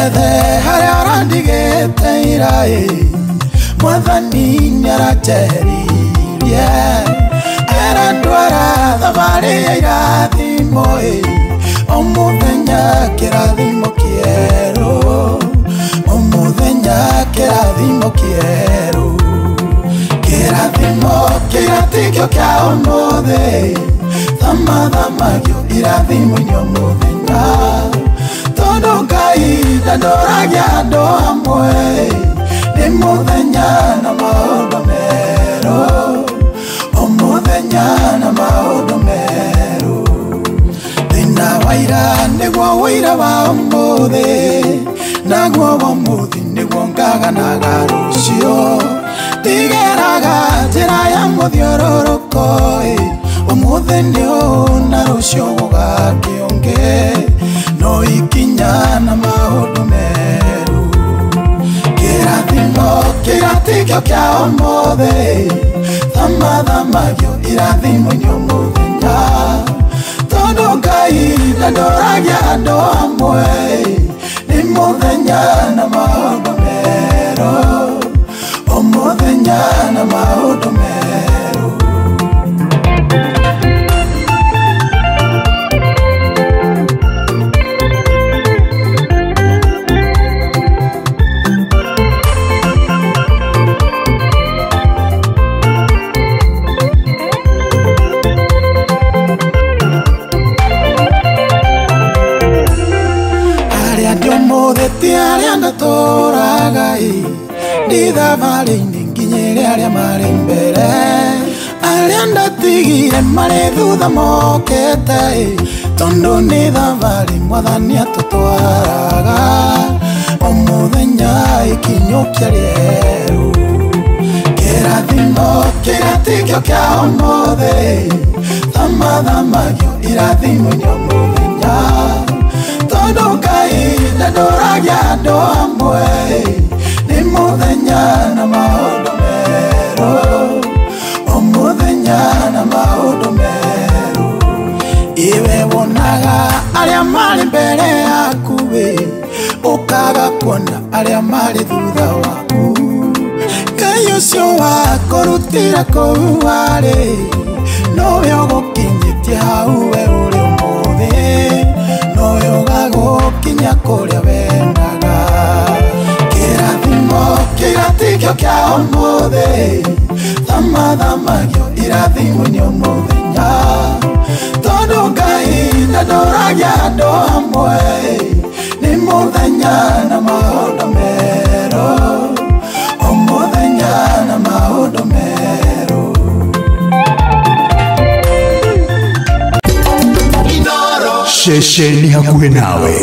Ethe haria arandigite irai Mwathani niaranjeheririe Arandwara thabari ya irathimo O muthenya kirathimo kieru O muthenya kirathimo kieru Kirathimo kiratikio kia umuthi Thamathamagio irathimo-ini o muthenya Tondu Ngai ndandoragia andu amwe Ni muthenya na maundu meru O muthenya na maundu meru Thina wa ira niguo wira wa umuthi Naguo wa umuthi niguo ngaganaga rucio Ndigeraga njira ya muthiururuko Umuthi niu na rucio gugakiungi No ikinya na maundu meru Kirathimo kiratikio kia umuthi Thamathamagio irathimo-ini o muthenya Tondu Ngai ndandoragia andu amwe Ni muthenya na maundu meru O muthenya na maundu meru Aria ndatũraga Ndi thabarĩ-inĩ nginyĩre aria marĩ mbere Aria ndatigire marĩ thutha mokĩte Tondu nĩ thabarĩ Mwathani atũtwaraga O muthenya ikinyũkia rĩerũ Kĩrathimo kĩratikio kia umuthi Thamathamagio irathimo-ini o muthenya Tondu Ngai ndandoragia andu amwe Ni muthenya na maundu meru O muthenya na maundu meru Iwe wonaga aria mari mbere yaku Ukaga kuona aria mari thutha waku Ngai ucio wakũrutire kũu warĩ Nowe ũgũkinyĩtie hau we ũrĩ ũmũthĩ Nowe ũgagũkinya kũrĩa wendaga Kĩrathimo kĩratikio kia umuthi Thamathamagio irathimo-ini o muthenya Tondu Ngai ndandoragia andu amwe Ni muthenya na maundu meru O muthenya na maundu meru Shesheni hakuwe nawe.